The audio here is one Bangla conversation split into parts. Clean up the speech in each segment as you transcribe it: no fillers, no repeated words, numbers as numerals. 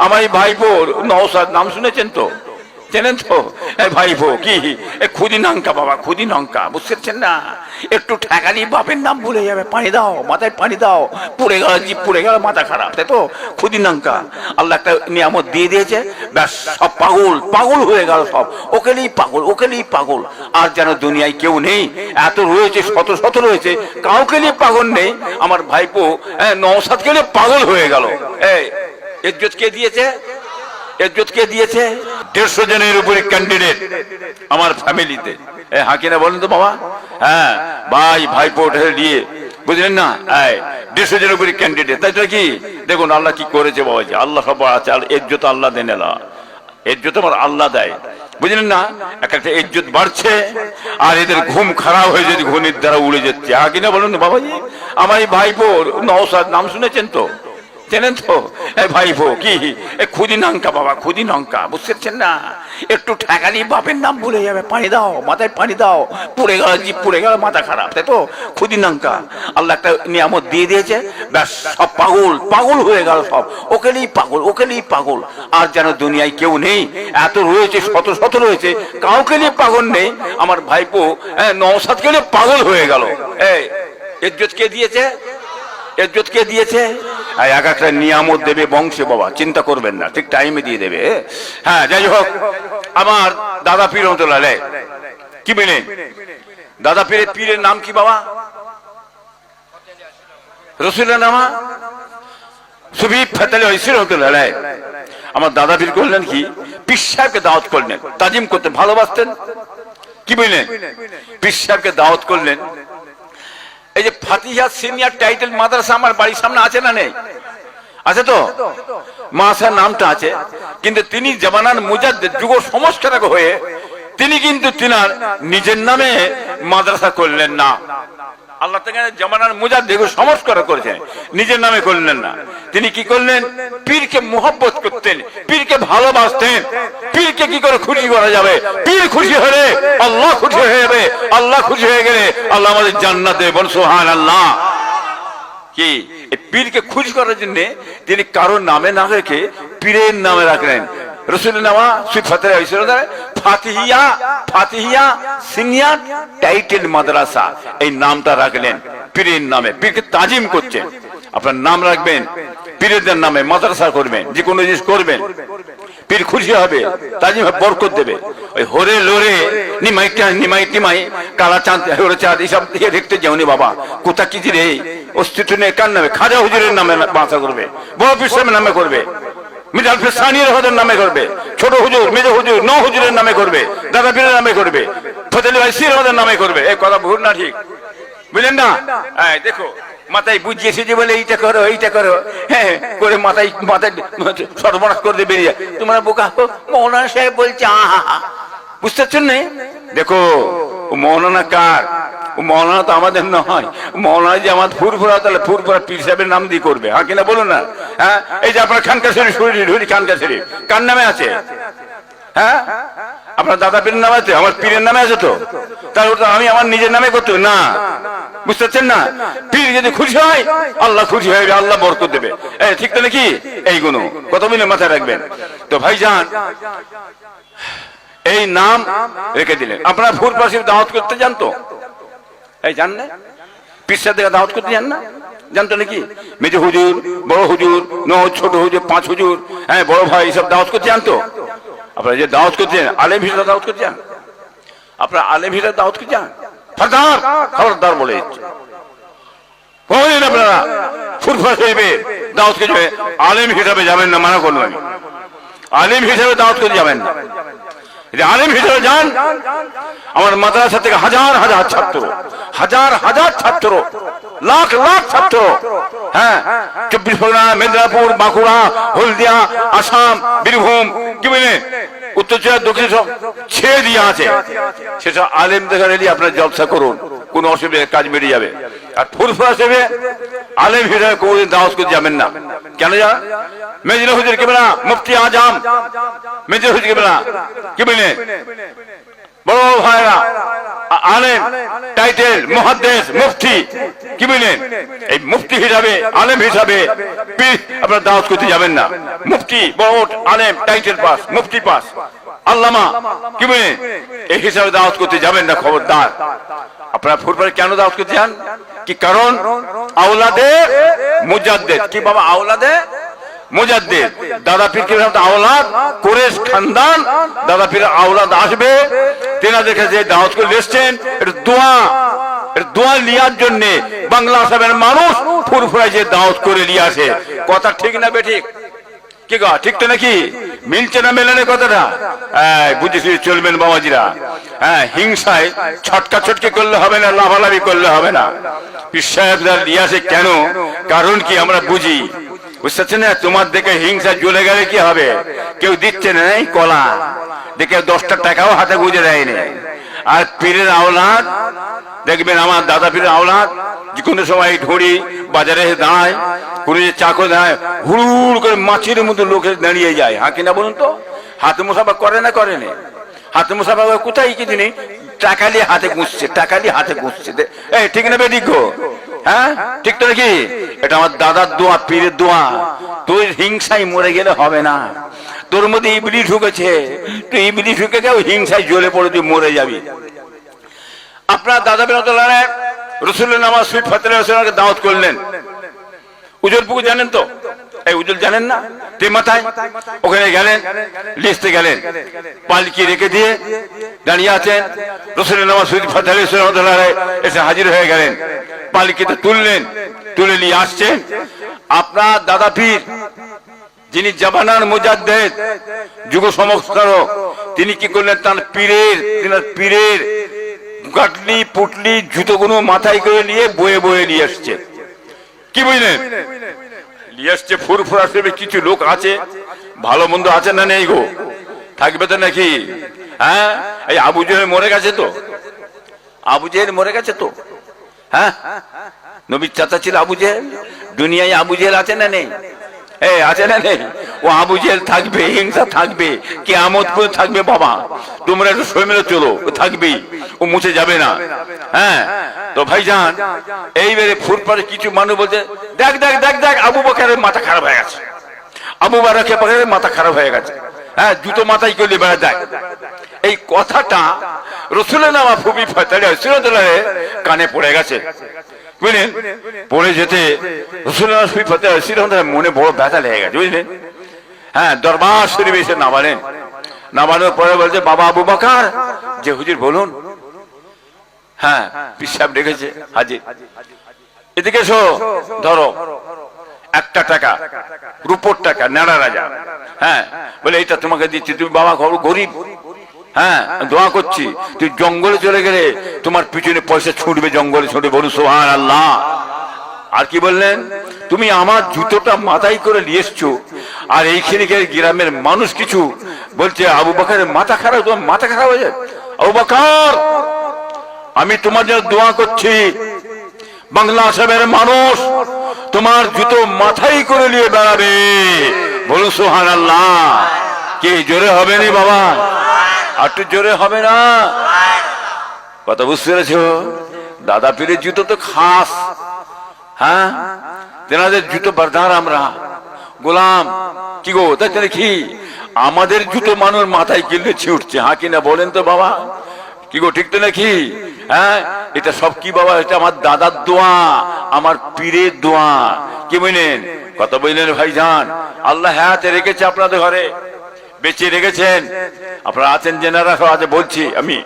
আমার এই ভাইপো নওশাদ, নাম শুনেছেন তো? চেনেন তো? ভাইপো কি খুদি নঙ্কা বাবা, খুদি নঙ্কা, বুঝতেছেন না? একটু ঠেকালি বাপের নাম ভুলে যাবে, পানি দাও, মাথায় পানি দাও, পড়ে গেল, জিপ পড়ে গেল, মাথা খারাপ, তাই তো? খুদি নঙ্কা। আল্লাহ একটা নিয়ামত দিয়ে দিয়েছে, ব্যাস সব পাগল, পাগল হয়ে গেল সব, ওকেলেই পাগল, ওকেলেই পাগল। আর যেন দুনিয়ায় কেউ নেই, এত রয়েছে, শত শত রয়েছে, কাউকে নিয়ে পাগল নেই। আমার ভাইপো নওশাদকে নিয়ে পাগল হয়ে গেল। এই ইজ্জত কে দিয়েছে? ইজ্জত কে দিয়েছে? 150 জনের উপরে ক্যান্ডিডেট আমার ফ্যামিলিতে। হ্যাঁ কিনা বলেন তো বাবা? হ্যাঁ ভাই, ভাইপো দিয়ে, বুঝলেন না? 150 জনের উপরে ক্যান্ডিডেট, তাই তো? কি দেখুন আল্লাহ কি করেছে বাবাজি। আল্লাহ সব আছে, আর ইজ্জত আল্লাহ দেন, ইজ্জত আমার আল্লাহ দেয়, বুঝলেন না? একটা ইজ্জত বাড়ছে, আর এদের ঘুম খারাপ হয়ে যদি ঘুমের দ্বারা উড়ে যাচ্ছে। হ্যাঁ কিনা বলুন বাবাজি? আমার এই ভাইপো নওশাদ, নাম শুনেছেন তো? চেনেন তো? ভাইপো কি খুদি নঙ্কা বাবা, খুদি নঙ্কা, বুঝতেছেন না? একটু ঠেকালি বাপের নাম ভুলে যাবে, পানি দাও, মাথায় পানি দাও, পড়ে গেল, জিপ পড়ে গেল, মাথা খারাপ, তাই তো? খুদি নঙ্কা। আল্লাহ একটা নিয়ামত দিয়ে দিয়েছে, ব্যাস সব পাগল, পাগল হয়ে গেল সব, ওকেলেই পাগল, ওকেলেই পাগল। আর যেন দুনিয়ায় কেউ নেই, এত রয়েছে, শত শত রয়েছে, কাউকে নিয়ে পাগল নেই। আমার ভাইপো নওশাদকে নিয়ে পাগল হয়ে গেল। এই ইজ্জত কে দিয়েছে? ইজ্জত কে দিয়েছে? এক একটা নিয়ামত দেবে বংশে বাবা, চিন্তা করবেন না, ঠিক টাইমে দিয়ে দেবে। হ্যাঁ যাই হোক, আমার দাদা পীর রহমতুল্লাহ আলাইহ, কি বলেন? দাদা পীরের পীরের নাম কি বাবা? রসুলের নামা সুফি ফাতেহ ওয়াইসি রহমতুল্লাহ আলাইহ। আমার দাদা পীর করলেন কি, পীর সাহেবকে দাওয়াত করলেন, তাজিম করতেন, ভালোবাসতেন, কি বললেন? পীর সাহেবকে দাওয়াত করলেন। এই যে ফাতিহা সিনিয়র টাইটেল মাদ্রাসা আমার বাড়ির সামনে আছে না নেই? আছে তো? মাসার নামটা আছে, কিন্তু তিনি জামানার মুজাদ্দিদ, যুগ সংস্কারক হয়ে তিনি কিন্তু তিনার নিজের নামে মাদ্রাসা করলেন না। আল্লাহ থেকে জামানার মুজাদ্দিদ সংস্কার করেছেন, নিজের নামে করলেন না। তিনি কি করলেন? পীরকে মোহব্বত করতেন, পীরকে ভালোবাসতেন। পীরকে কি করে খুশি করা যাবে? পীর খুশি হলে আল্লাহ খুশি হয়ে যাবে, আল্লাহ খুশি হয়ে গেলে আল্লাহ আমাদের জান্নাত দেবে, বল সুবহানাল্লাহ। কি পীরকে খুশি করার জন্য তিনি কারোর নামে না রেখে পীরের নামে রাখলেন। রসুলের নামা ফাতিহিয়া, ফাতিহিয়া সিনিয়র টাইটেল মাদ্রাসা, এই নামটা রাখলেন পীরের নামে। পীরকে তাজিম করছেন, আপনার নাম রাখবেন, পীরের নামে মাদ্রাসা করবেন, যে কোনো জিনিস করবেন, পীর খুশি হবে, তাজিম বরকত দেবে। ওই হরে লোরে নিমাইটা, নিমাই টিমাই, কালা চাঁদ, হরে চাঁদ, এইসব দিকে দেখতে যাওনি বাবা, কোথা কি রে অস্তিত্ব নেই। কার নামে? খাজা হুজুরের নামে বাসা করবে, বড় পীর সাহেবের নামে করবে, মির্জা সানির হজের নামে করবে, ছোট হুজুর, মেজ হুজুর, ন হুজুরের নামে করবে, দাদা পীরের নামে করবে, ফজল ওয়াইসির হজের নামে করবে। এই কথা ভুল না ঠিক? বুঝলেন না? দেখো মাথায় বুঝিয়েছে যে বলে এইটা করো, এইটা করো, হ্যাঁ করে মাথায় মাথায় সর্বনাশ করে দিয়ে বেরিয়ে তোমরা বোকা। মৌলানা সাহেব বলছে, বুঝতে পারছেন না? দেখো মৌলানা কার? মৌলানা তো আমাদের নয়, মৌলানা যে আমার ফুরফুরা, তাহলে ফুরফুরা পীর সাহেবের নাম দিয়ে করবে। হ্যাঁ কিনা বলুন না? হ্যাঁ এই যে আপনার খানকা শরীফ, শরীর খানকা শরীফ কার নামে আছে? হ্যাঁ আপনার দাদা পীরের নামে আছে, আমার পীরের নামে আছে তো, তাহলে ওটা আমি আমার নিজের নামে করতে হবে না। বুঝতে পারছেন না? পীর যদি খুশি হয় আল্লাহ খুশি হয়ে যাবে, আল্লাহ বরকত দেবে। ঠিক তো নাকি? এইগুলো কত মিলে মাথায় রাখবেন। তো ভাইজান এই নাম রেখে দিলেন। আপনারা ফুরফুরা শরীফ দাওয়াত করতে যান তো? এই জান না? পীর সাহেব থেকে দাওয়াত করতে যান না? জানতো নাকি? মেজ হুজুর, বড় হুজুর, ছোট হুজুর, 5 হুজুর, হ্যাঁ বড় ভাই, সব দাওয়াত করতে জানতো? আপনারা যে দাওয়াত করতে যান, আলেম হিসেবে দাওয়াত করতে যান, আপনারা আলেম হিসেবে দাওয়াত করতে যান, খবরদার, খবরদার বলে আপনারা ফুরফুরা শরীফে দাওয়াত করতে আলেম হিসাবে যাবেন না, মানা করলাম আমি। আলেম হিসাবে দাওয়াত করতে যাবেন না, আলেম হিসেবে যান। আমার মাদ্রাসা থেকে হাজার হাজার ছাত্র, হাজার হাজার ছাত্র, লাখ লাখ ছাত্র, হ্যাঁ 24 পরগনা, মেদিনীপুর, বাঁকুড়া, হলদিয়া, আসাম, বীরভূম, কি বলে উত্তরচর, দক্ষিণ সব ছেড়ে দিয়ে আছে। সেটা আলেম দেখা রেডি, আপনার জলসা করুন, কোন অসুবিধা, কাজ বেরিয়ে যাবে। আর ফুরফুরা হিসেবে আলেম হিসেবে কোনদিন দাওয়াত করতে যাবেন না। কেন যা? মেজর হুজুর কে বলা, মুফতি আজম মেজর হুজুর কে বলা, কি বলে বড় ভাইরা, আলেম, টাইটেল, মুহাদ্দিস, মুফতি, কি বলেন? এই মুফতি হিসাবে, আলেম হিসাবে আপনারা দাওয়াত করতে যাবেন না। মুফতি, বড় আলেম, টাইটেল পাস, মুফতি পাস, আল্লামা, কি বলেন? এই হিসাবে দাওয়াত করতে যাবেন না, খবরদার। আপনারা ফুরফুরে কেন দাওয়াত করতে যান? কি কারণ? আওলাদে মুজাদ্দিদ। কি বাবা? আওলাদে মুজাদ্দিদ। দাদা পীর কিরকম আওলাদ, কুরেশ খানদান, দাদা পীর আওলাদ আসবে, তেনাদের কাছে দাওয়াত করে এসেছেন। এটা দোয়া লিয়ার জন্য বাংলা আসামের মানুষ ফুরফুরায় যে দাওয়াত করে নিয়ে আসে। কথা ঠিক না বেঠিক? কি গা, ঠিক তো নাকি? মিলছে না মেলানে কথাটা? বুঝেছি, চলবেন বাবাজিরা। হিংসায় ছটকা ছটকি করলে হবে না, লাভালাভি করলে হবে না। পীর সাহেবরা নিয়ে আসে কেন? কারণ কি আমরা বুঝি, বুঝতে পারছেন না? তোমার দেখে হিংসা জ্বলে গেলে কি হবে? কেউ দিচ্ছে না, এই কলা দেখে 10টা টাকাও হাতে গুঁজে দেয়নি। আর পীরের আওলাদ দেখবেন, আমার দাদা পীরের আওলাদ যে কোনো সময় ঢুড়ি বাজারে দাঁড়ায়, কোনো যে চাকো দাঁড়ায়, হুড় করে মাছের মতো লোকে দাঁড়িয়ে যায়। হ্যাঁ কিনা বলুন তো? হাতে মুসাফা করে না? করেনি? হাতে মুসাফা কোথায় কিছু নেই, টাকা দিয়ে হাতে গুঁজছে, টাকা দিয়ে হাতে গুঁজছে। এই ঠিক না বেঠিক গো? হ্যাঁ ঠিক তো নাকি? এটা আমার দাদার দোয়া, পীরের দোয়া। তুই হিংসায় মরে গেলে হবে না। তোর মধ্যে ইবলি ঢুকেছে, তুই ইবলি ঢুকে গেও হিংসায় জ্বলে পড়ে তুই মরে যাবি। আপনার দাদা বিনতুল্লাহ রসুলের নামাজ সুইট ফাতেহ রসুলকে দাওয়াত করলেন। উজল পুকুর জানেন তো? এই উজল জানেন না? তে মাথায় ওখানে গেলেন, লিস্টে গেলেন, পালকি রেখে দিয়ে দাঁড়িয়ে আছেন। রসুলের নামাজ সুইট ফাতেহ রসুল্লাহ এসে হাজির হয়ে গেলেন, পালকিতে তুললেন, তুলে নিয়ে আসছেন। আপনার দাদা পীর, যিনি জামানার মুজাদ্দিদ, যুগ সংস্কারক, তিনি কি করলেন? তার পীরের গাটলি পুটলি জুতোগুলো মাথায় করে নিয়ে বয়ে বয়ে নিয়ে আসছে। কি বুঝলেন? নিয়ে আসছে ফুরফুরা হিসেবে। কিছু লোক আছে, ভালো মন্দ আছে না নেই গো? থাকবে তো নাকি? হ্যাঁ, এই আবু জেহেল মরে গেছে তো, আবু জেহেল মরে গেছে তো। হ্যাঁ, নবীর চাচা ছিল আবু জেহেল। দুনিয়ায় আবু জেহেল আছে না নেই? আছে না নেই? ও আবু জেহেল থাকবে, হিংসা থাকবে, কিয়ামত পর্যন্ত থাকবে। বাবা তোমরা একটু সই মেলে চলো, ও থাকবেই, ও মুছে যাবে না। হ্যাঁ, তো ভাইজান, এইবারে ফুরফুরে কিছু মানুষ বলছে, দেখ দেখ দেখ দেখ, আবু বকরের মাথা খারাপ হয়ে গেছে, আবু বকরের মাথা খারাপ হয়ে গেছে। হ্যাঁ, জুতো মাথায় করলে বেড়া দেখ। এই কথাটা রসুলের নামা ফুবি ফাতেহ রসুলের কানে পড়ে গেছে। বুঝলেন? পড়ে যেতে রসুলের নামা ফুবি ফাতেহ রসুলের মনে বড় ব্যথা লেগে গেছে। বুঝলেন? হ্যাঁ, দরবার শরীফে এসে নামালেন। নামানোর পরে বলছে, বাবা আবু বকর। যে হুজুর বলুন। হ্যাঁ, পীর সাহেব ডেকেছে, হাজির। এদিকে এসো, ধরো 1টা টাকা, রূপোর টাকা, নেড়া রাজা। হ্যাঁ, বলে এইটা তোমাকে দিচ্ছি, তুমি বাবা গরিব। হ্যাঁ, দোয়া করছি, তুই জঙ্গলে চলে গেলে তোমার পিছনে পয়সা ছুটবে, জঙ্গলে ছুটবে। বলুন সুবহানাল্লাহ। আর কি বললেন? তুমি আমার জুতোটা মাথায় করে নিয়ে এসছো, আর এইখানে গ্রামের মানুষ কিছু বলছে আবু বকরের মাথা খারাপ, তোমার মাথা খারাপ হয়ে যায়। আবু বকর, আমি তোমার জন্য দোয়া করছি, বাংলা আসামের মানুষ তোমার জুতো মাথায় করে নিয়ে বেড়াবে। বলুন সুবহানাল্লাহ। কি জোরে হবে না বাবা? আর একটু জোরে হবে না? কথা বুঝতে পেরেছো? দাদা পীরের জুতো তো খাস। হ্যাঁ, তেনাদের জুতো বারদার আমরা গোলাম। কি গো, তাই কি আমাদের জুতো মানুষ মাথায় কিনলে ছিঁড়ছে? হ্যাঁ কিনা বলেন তো বাবা? কি গো, ঠিক তো নাকি? হ্যাঁ, এটা সব কি বাবা? এটা আমার দাদার দোয়া, আমার পীরের দোয়া। কি বললেন? কথা বললেন ভাইজান। আল্লাহ হায়াতে রেখেছে আপনাদের ঘরে, বেঁচে রেখেছেন। আপনারা আছেন জেনারা আছে, বলছি আমি,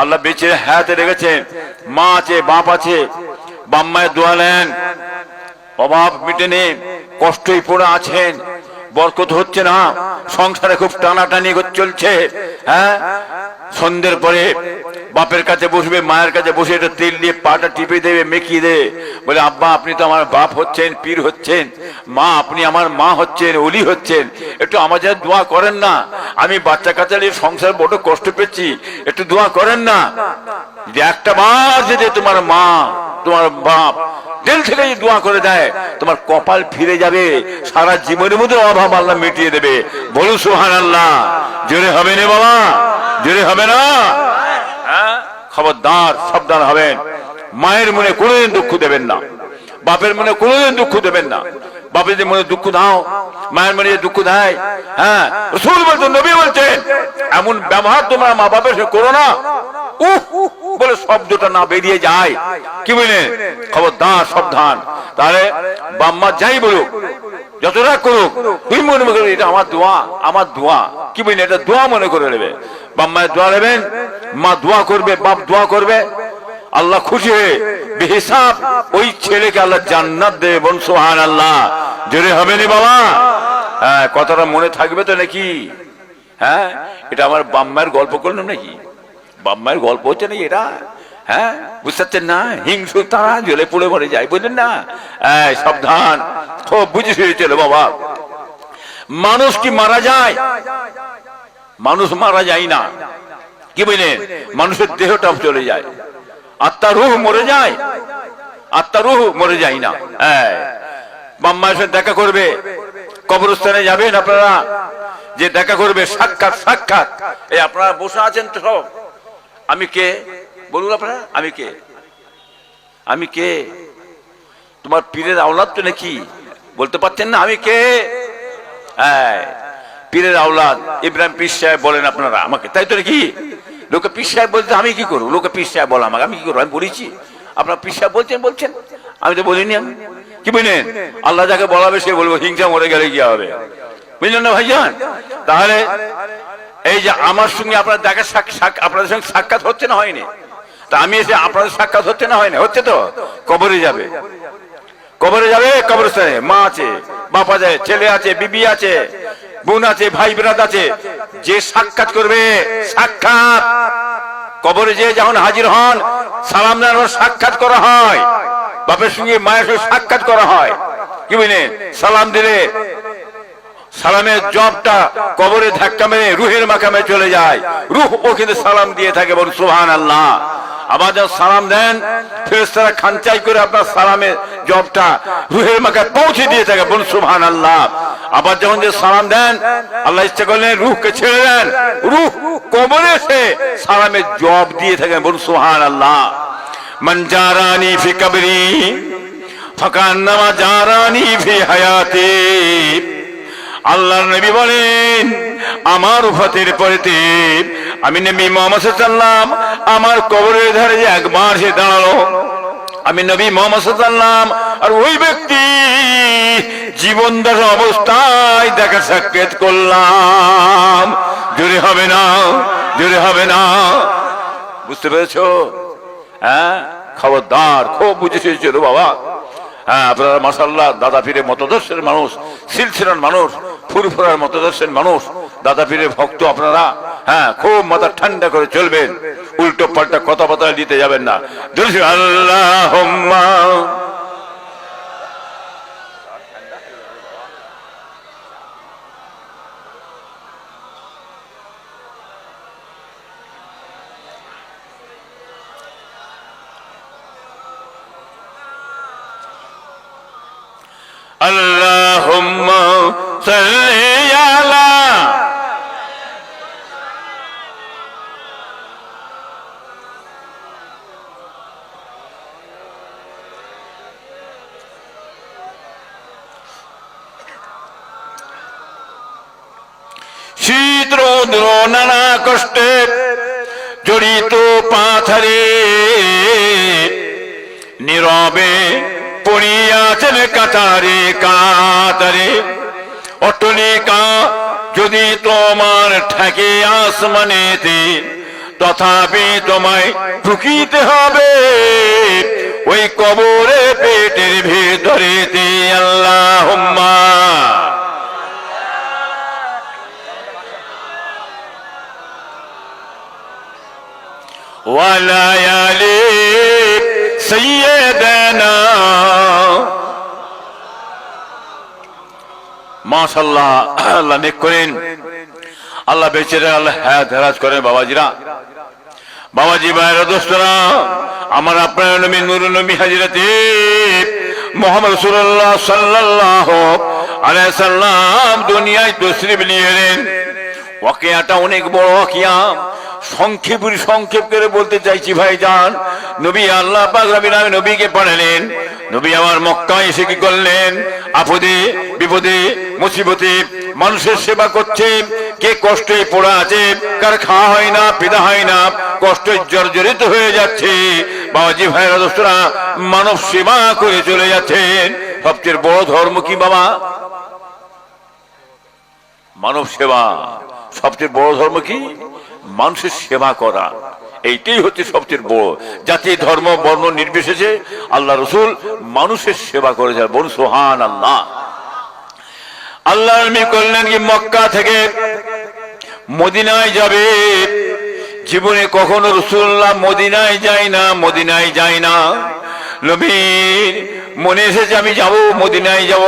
আল্লাহ বেঁচে হায়াতে রেখেছেন। মা আছে, বাপ আছে, বাপ মায়ের দোয়া নেন, অভাব মিটেনি, কষ্টই পড়ে আছেন, বরকত হচ্ছে না, সংসারে খুব টানাটানি চলছে। হ্যাঁ, সন্ধ্যের পরে বাপের কাছে বসবে, মায়ের কাছে বসে এটা তেল দিয়ে পাটা টিপে দেবে, মেকিয়ে দেবে, বলে আব্বা আপনি তো আমার বাপ হচ্ছেন, পীর হচ্ছেন, মা আপনি আমার মা হচ্ছেন, ওলি হচ্ছেন, একটু আমার জন্য দোয়া করেন না। আমি বাচ্চা কাচ্চা নিয়ে সংসার বড় কষ্ট পেয়েছি, একটু দোয়া করেন না। যে একটা বার যদি তোমার মা, তোমার বাপ দিল থেকে দোয়া করে দেয়, তোমার কপাল ফিরে যাবে, সারা জীবনের মধ্যে অভাব আল্লাহ মিটিয়ে দেবে। বলুন সুবহানাল্লাহ। জোরে হবে না বাবা? জোরে হবে না? খবরদার, সাবধান হবেন। মায়ের মনে কোনোদিন দুঃখ দেবেন না, বাপের মনে কোনোদিন দুঃখ দেবেন না। বাপের মনে দুঃখ দাও, মায়ের মনে দুঃখ দেয়, হ্যাঁ, রাসূল বলছেন, নবী বলছেন, এমন ব্যবহার তোমরা মা বাপের সাথে করো না, উহ বলে শব্দটা না বেরিয়ে যায়। কি বলেন? খবরদার, সাবধান। তাহলে বাম্মা যাই বলুক, যতটা করুক, তুই মনে করে এটা আমার দোয়া, আমার দোয়া। কি বলেন? এটা দোয়া মনে করে নেবে। বাম্মায় দোয়া নেবেন, মা দোয়া করবে, বাপ দোয়া করবে, আল্লাহ খুশি হয়ে বেহিসাব ওই ছেলেকে আল্লাহ জান্নাত দেবে। বল সুবহানাল্লাহ। জোরে হবে না বাবা? হ্যাঁ, কথাটা মনে থাকবে তো নাকি? হ্যাঁ, এটা আমার বাম্মার গল্প করলাম নাকি? বাম্মার গল্প হচ্ছে নাকি এটা? হ্যাঁ, বুঝতে পারছেন না? হিংসু তারা জ্বলে পুড়ে মরে যায়, বুঝলেন না? সাবধান, খুব বুঝে ফিরেছিল বাবা। মানুষ কি মারা যায়? মানুষ মারা যায় না। কি বলেন? মানুষের দেহটা চলে যায়, আত্মা রূহ মরে যায়, আত্মা রূহ মরে যায় না। বাম্মার সাথে দেখা করবে, কবরস্থানে যাবেন আপনারা, যে দেখা করবে, সাক্ষাৎ সাক্ষাৎ। এই আপনারা বসে আছেন তো সব, আমি কে বলুন আপনারা? আমি কে? আমি কে? তোমার পীরের আওলাদ তো নাকি? বলতে পারছেন না আমি কে? হ্যাঁ, পীরের আওলাদ ইব্রাহিম পীর সাহেব বলেন আপনারা আমাকে, তাই তো নাকি? লোকে পীর সাহেব বলতে আমি কি করবো? লোকে পীর সাহেব বলে আমাকে, আমি কি করবো? আমি বলেছি আপনার পীর সাহেব বলছেন, আমি তো বলিনি। আমি কি বলেন? আল্লাহ যাকে বলাবে সে বলবো, হিংসা মরে গেলে কি হবে? বুঝলেন না ভাইজান? তাহলে এই যে আমার সঙ্গে আপনার দেখা, আপনাদের সঙ্গে সাক্ষাৎ হচ্ছে না, হয়নি? তা আমি এসে আপনাদের সাক্ষাৎ হচ্ছে না, হয়নি? হচ্ছে তো। কবরে যাবে, কবরে যাবে, কবরস্থানে মা আছে, বাপ আছে, ছেলে আছে, বিবি আছে, বোন আছে, ভাই ব্রাদ আছে, যে সাক্ষাৎ করবে, সাক্ষাৎ কবরে যে যখন হাজির হন, সালাম দেওয়ার সাক্ষাৎ করা হয়, বাপের সঙ্গে মায়ের সঙ্গে সাক্ষাৎ করা হয়। কি বুঝলেন? সালাম দিলে সালামের জবটা কবরে ধাক্কা মেরে রুহের মাকামে চলে যায়, রুহ ও কিন্তু সালাম দিয়ে থাকে। বল সুবহানাল্লাহ। আবার যখন সালাম দেন, ফেরেশতারা খানচাই করে আপনার সালামের জবটা রুহের মাকামে পৌঁছে দিয়ে থাকে। বল সুবহানাল্লাহ। আবার যখন যে সালাম দেন, আল্লাহ ইচ্ছা করলেন রুহকে ছেড়ে দেন, রুহ কবরে এসে সালামের জব দিয়ে থাকেন। বল সুবহানাল্লাহ। মান জারানি ফি কবরি ফাকান্নামা জারানি ফি হায়াতি। আল্লাহর নবী বলেন, আমার উফাতের পরেতে আমি নবী মুহাম্মদ সাল্লাল্লাহু আলাইহি ওয়াসাল্লাম আমার কবরের ধারে যে একবার সে দাঁড়ালো, আমি নবী মুহাম্মদ সাল্লাল্লাহু আলাইহি ওয়াসাল্লাম আর ওই ব্যক্তি জীবনদার অবস্থায় দেখা সাক্ষাৎ করলাম। জোরে হবে না? জোরে হবে না? বুঝতে পেরেছো? হ্যাঁ, খবরদার, খুব বুঝে এসেছিল বাবা। হ্যাঁ, আপনারা মাশাআল্লাহ দাদা পীরের মতদর্শের মানুষ, সিলসিলার মানুষ, ফুরফুরার মতদর্শের মানুষ, দাদা পীরের ভক্ত আপনারা। হ্যাঁ, খুব মাথা ঠান্ডা করে চলবেন, উল্টো পাল্টা কথাবার্তা দিতে যাবেন না। আল্লাহুম্মা আল্লাহুম্মা সাল্লি আলা শীত রৌদ্র নানা কষ্টে জড়িত পাথরে নীরবে পড়িয়াছেন কাতারে কাতারে। অট্টালিকা যদি তোমার ঠেকে আসমানেতে, তথাপি তোমায় ঢুকিতে হবে ওই কবরে পেটের ভেতরেতে। আল্লাহুম্মা ওয়ালা আলি সাইয়্যিদানা। মাশাআল্লাহ, আল্লাহ নেক করেন, আল্লাহ বেচারা আল্লাহ হায়াত দারাজ করেন। বাবাজিরা, বাবাজি ভাইরা, দোস্তরা আমার, আপনার নবী নূরুন নবী হযরতে মুহাম্মদ রাসূলুল্লাহ সাল্লাল্লাহু আলাইহি সাল্লাম দুনিয়ায় তশরিফ নিয়ে এলেন। ওয়াকিয়াটা অনেক বড় ওয়াকিয়া, সংক্ষেপ করে বলতে চাইছি ভাইজান। নবী আল্লাহ পাক রব্বুল আলামিন নবীকে পাঠালেন। নবী আমার মক্কায় এসে কি করলেন? আপদে বিপদে মুসিবতে মানুষের সেবা করছে। কে কষ্টে পড়া আছে, কার খাওয়া হয় না, পিতা হয় না, কষ্টে জর্জরিত হয়ে যাচ্ছে, বাবাজি ভাইরা দোস্তরা মানব সেবা করে চলে যাচ্ছেন। সবচেয়ে বড় ধর্ম কি বাবা? মানব সেবা। সবচেয়ে বড় ধর্ম কি? মানুষের সেবা করা। এইটাই হচ্ছে সবচেয়ে বড়। জাতি ধর্ম বর্ণ নির্বিশেষে আল্লাহ রসুল মানুষের সেবা করে যায়। বলুন সুবহানাল্লাহ। আল্লাহ করলেন কি মক্কা থেকে মদিনায় যাবে। জীবনে কখনো রাসূলুল্লাহ মদিনায় যায় না। নবীর মনে এসেছে আমি যাব, মদিনায় যাব।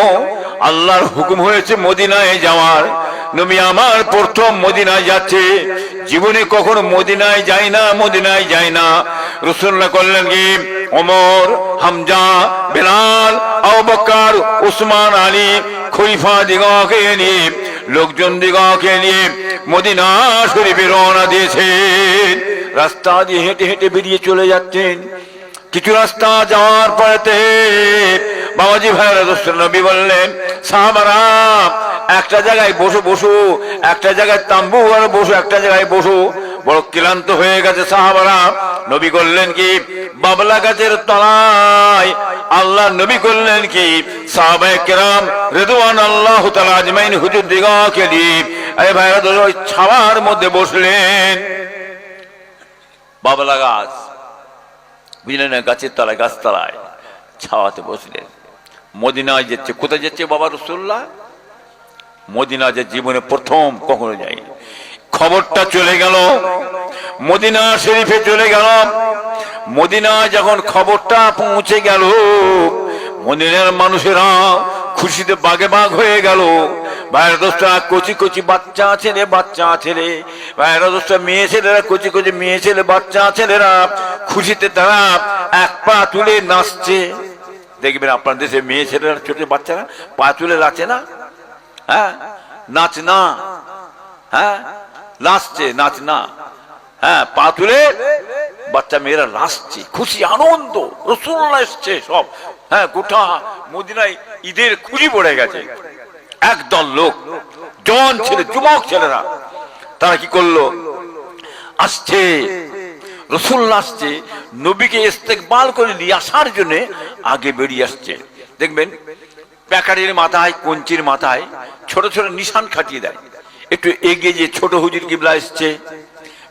আল্লাহর হুকুম হয়েছে মদিনায় যাওয়ার। নবী আমার প্রথম মদিনায় যাচ্ছে। জীবনে কখনো মদিনায় যায় না। রাসূলুল্লাহ করলেন কি ওমর, হামজা, বেলাল, আবু বকর, উসমান, আলী খলিফা দিগকে নিয়ে, লোকজন দিগকে নিয়ে মদিনা শরীফে রওনা দিয়েছেন। রাস্তা দিয়ে হেঁটে হেঁটে বেরিয়ে চলে যাচ্ছেন। কিছু রাস্তা যাওয়ার পরেতে বাবাজি ভাইরা নবী বললেন সাহাবারা একটা জায়গায় বসো, একটা জায়গায় তাম্বু আর বসো, একটা জায়গায় বসো। বড় ক্লান্ত হয়ে গেছে সাহাবারা। নবী করলেন কি বাবলা গাছের তলায় আল্লাহ নবী করলেন কি সাহাবায়ে কেরাম রিদওয়ানুল্লাহি তাআলা আজমাইন হুজুর দিগকে দিয়ে এই ভাইরা ওই ছাওয়ার মধ্যে বসলেন। বাবলা গাছ বুঝলেন না, গাছের তলায়, গাছতলায় ছাওয়াতে বসলেন। মদিনায় যাচ্ছে। কোথায় যাচ্ছে বাবা রাসূলুল্লাহ? মদিনা যে জীবনে প্রথম কখনো যায়নি। খবরটা চলে গেল মদিনা শরীফে চলে গেল। মদিনা যখন খবরটা পৌঁছে গেল, মদিনার মানুষেরা খুশিতে বাগে বাগ হয়ে গেল। ভাইরা দোস্তা কচি কচি বাচ্চা ছেলে ভাইরা দোস্তা মেয়ে ছেলেরা, কচি কচি মেয়ে ছেলে বাচ্চা ছেলেরা খুশিতে তারা এক পা তুলে নাচছে। দেখবেন আপনার দেশে মেয়ে ছেলেরা, ছোট বাচ্চারা পা তুলে নাচে না? হ্যাঁ, নাচ না, হ্যাঁ নাচছে, নাচ না, হ্যাঁ পা তুলে বাচ্চা মেয়েরা নাচছে, খুশি আনন্দ। রাসূলুল্লাহ এসেছে সব, হ্যাঁ গোটা মদিনায় ঈদের খুশি পড়ে গেছে। একদল লোক, জওয়ান ছেলে, যুবক ছেলেরা, তারা কি করলো? আসছে, রাসূলুল্লাহ আসছে, নবীকে ইস্তেকবাল করে নিয়ে আসার জন্য আগে বেরিয়ে আসছে। দেখবেন প্যাকারির মাথায়, কঞ্চির মাথায় ছোট ছোট নিশান খাটিয়ে দেয়। একটু এগিয়ে যে ছোট হুজুর কিবলা এসছে,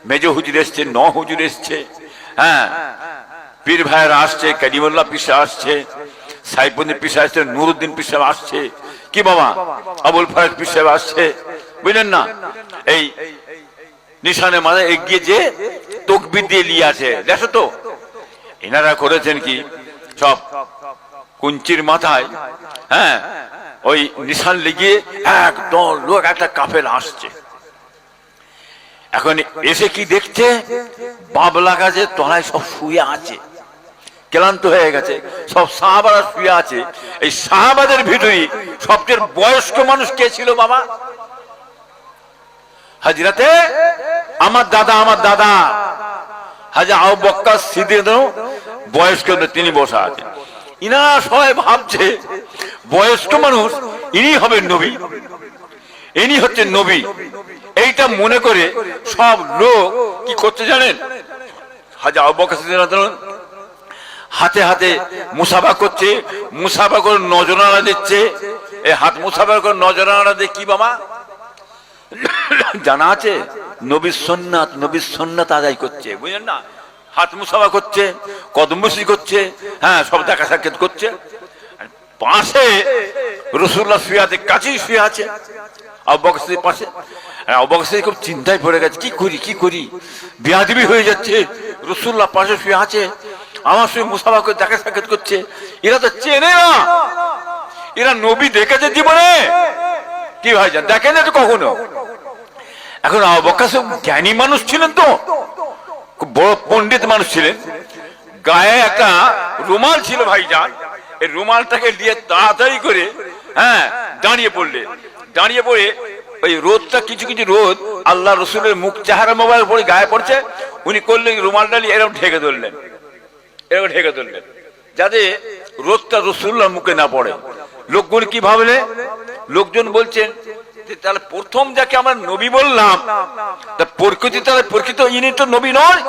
মেজ হুজুর এসছে, ন হুজুর এসছে, হ্যাঁ পীর ভাইয়েরা আসছে, কালিমুল্লাহ পীর সাহেব আসছে, সাইফুদ্দিন পীর সাহেব আসছে, নুরুদ্দিন পীর সাহেব আসছে, কি বাবা আবুল ফয়েজ পীর সাহেব আসছে, বুঝলেন না? এই নিশানের মাথায় এগিয়ে যে তাকবীর দিয়ে নিয়ে আসে। দেখো তো এনারা করেছেন কি সব কুঞ্চির মাথায়, হ্যাঁ ওই নিশান লেগে একদম লোক, একটা কাফেলা আসছে। এখন এসে কি দেখছে? বাবলা গাছের তলায় সব শুয়ে আছে, ক্লান্ত হয়ে গেছে, সব সাহাবারা শুয়ে আছে। এই সাহাবাদের ভিতরে সবচেয়ে বয়স্ক মানুষ কে ছিল বাবা? হযরতে আমার দাদা হাজী আবু বকর সিদ্দিক বয়স্ক, তিনি বসা আছেন। ইনারা সবাই ভাবছে বয়স্ক মানুষ, ইনি হবেন নবী, ইনি হচ্ছেন নবী। এইটা মনে করে সব লোক কি করতে জানেন? হাজী আবু বকর সিদ্দিক হাতে হাতে মুসাফা করছে, মুসাফা করে নজরানা দিচ্ছে। এই হাত মুসাফা করে নজরানা দিয়ে কি বাবা জানা আছে? নবীর সুন্নাত আদায় করছে, বুঝলেন না? হাত মুসাফা করছে, কদমবুসি করছে, হ্যাঁ সব দেখা সাক্ষাৎ করছে। পাশে রাসূলুল্লাহ শুয়ে আছে, কাছেই শুয়ে আছে আবু বকর সিদ্দিক পাশে। আবু বকর সিদ্দিক খুব চিন্তায় পড়ে গেছে, কি করি, বেয়াদবি হয়ে যাচ্ছে। রাসূলুল্লাহ পাশে শুয়ে আছে, আমার সঙ্গে মুসাফা করে দেখা সাক্ষাৎ করছে। এরা তো চেনে না, এরা নবী দেখেছে জীবনে কি ভাইজান? দেখেন না তো কখনো। এখন আবু বকর জ্ঞানী মানুষ ছিলেন, তো খুব বড় পণ্ডিত মানুষ ছিলেন। গায়ে একটা রুমাল ছিল ভাইজান, এই রুমালটাকে নিয়ে তাড়াতাড়ি করে হ্যাঁ দাঁড়িয়ে পড়ে ওই রোদটা কিছু কিছু রোদ আল্লাহ রসুলের মুখ চেহারা মোবাইল পরে গায়ে পড়ছে, উনি করলেন রুমাল ডালি এরকম ঢেকে ধরলেন, এরকম ঢেকে ধরলেন যাতে রোদটা রসুল্লাহর মুখে না পড়ে। লোকগুলো কি ভাবলে? লোকজন বলছেন যে তাহলে প্রথম যাকে আমরা নবী বললাম তা প্রকৃত ইনি তো নবী নয়,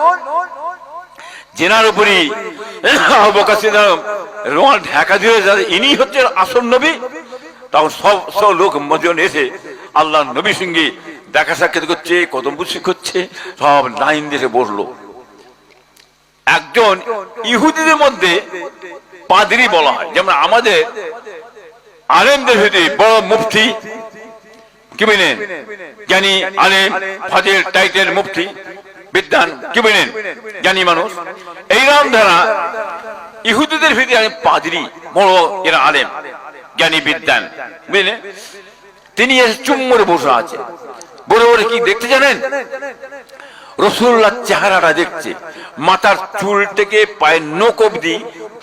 জেনার উপরই রুমাল ঢাকা দিয়ে ইনি হচ্ছে আসল নবী। তখন সব লোক মজন এসে আল্লাহ নবীর সঙ্গে দেখা সাক্ষাৎ করছে, কদম বুঝি করছে, সব লাইন দিয়ে বসলো। একজন ইহুদিদের মধ্যে পাদ্রী বলা হয়, যেমন আমাদের আলেমদের ভিতরে বড় মুফতি কি বলেন, জ্ঞানী আলেম ফাজিল টাইটেল মুফতি বিদ্যান কি বলেন, জ্ঞানী মানুষ। এইরকম ধারা ইহুদিদের ভিতরে পাদ্রী বড় এরা আলেম জ্ঞানী বিদ্যান বুঝলেন, তিনি এসে চুম্বরে বসে আছে। বড় বড় কি দেখতে জানেন? রসুল্লাহ চেহারাটা দেখছে, মাথার চুল থেকে পায়ের নখ অবধি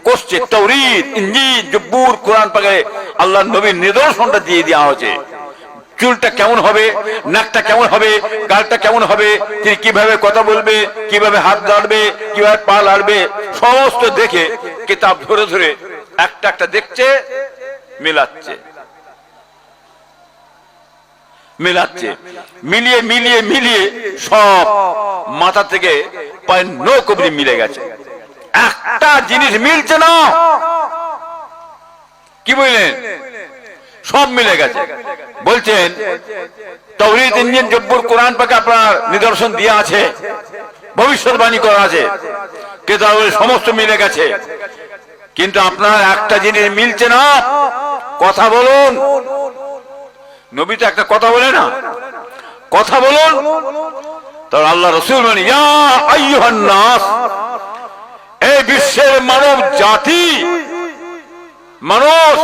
কষছে। তাওরীত, ইনজিল, জব্বুর, কোরআন পাকে আল্লাহ নবীর নিদর্শনটা দিয়ে দেওয়া হয়েছে। চুলটা কেমন হবে, নাকটা কেমন হবে, গালটা কেমন হবে, তিনি কিভাবে কথা বলবে, কিভাবে হাত লাড়বে, কিভাবে পা লাড়বে, সমস্ত দেখে কিতাব ধরে ধরে একটা একটা দেখছে, মিলাচ্ছে মিলাচ্ছে, মিলিয়ে মিলিয়ে মিলিয়ে সব মাথা থেকে পায়ের নখ অবধি মিলে গেছে। একটা জিনিস মিলছে না, কি বললেন? সব মিলে গেছে। বলছেন তাওরীত, ইনজিল, জব্বুর, কোরআন পাকে আপনার নিদর্শন দেয়া আছে, ভবিষ্যৎবাণী করা আছে, কিতাবের সমস্ত মিলে গেছে, কিন্তু আপনার একটা জিনিস মিলছে না। কথা বলুন। নবী তো একটা কথা বলে না, কথা বলুন। তাহলে আল্লাহ রাসূল বলেন, ইয়া আইয়ুহান নাস, এই বিশ্বের মানব জাতি, মানুষ,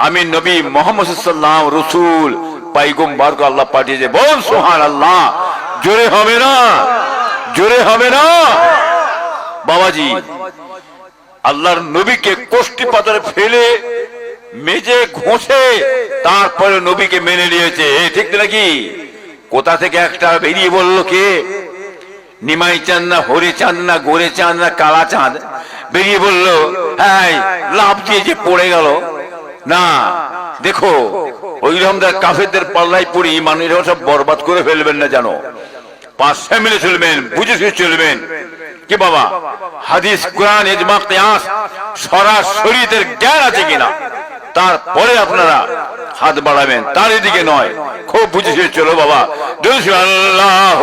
আমি নবী মুহাম্মদ সাল্লাল্লাহু আলাইহি রাসূল পয়গম্বরকে আল্লাহ পাঠিয়েছে। বল সুবহানাল্লাহ। জোরে হবে না, জোরে হবে না বাবাজি। আল্লাহর নবীকে কষ্টি পাথরে ফেলে মেজে ঘষে তারপরে নবীকে মেনে নিয়েছে, ঠিক নাকি? কোথা থেকে একটা বেরিয়ে বললো, কে নিমাই চাঁদ না হরি চাঁদ না গোরে চাঁদ না কালা চাঁদ, বেরিয়ে বললো হ্যাঁ লাভ দিয়ে যে পড়ে গেল না। দেখো ওই রকমদার কাফেরদের পাল্লাই পড়ি মানুষেরা সব বরবাদ করে ফেলবেন না, জানো। পাঁচ মিলে চলবেন, বুঝে শুনে চলবেন। কি বাবা, হাদিস, কোরআন, ইজমা, কিয়াস সরাসরি জ্ঞান আছে কিনা, তারপরে আপনারা হাত বাড়াবেন, তার এদিকে নয়। খুব বুঝে শুনে চলো বাবা। আল্লাহ।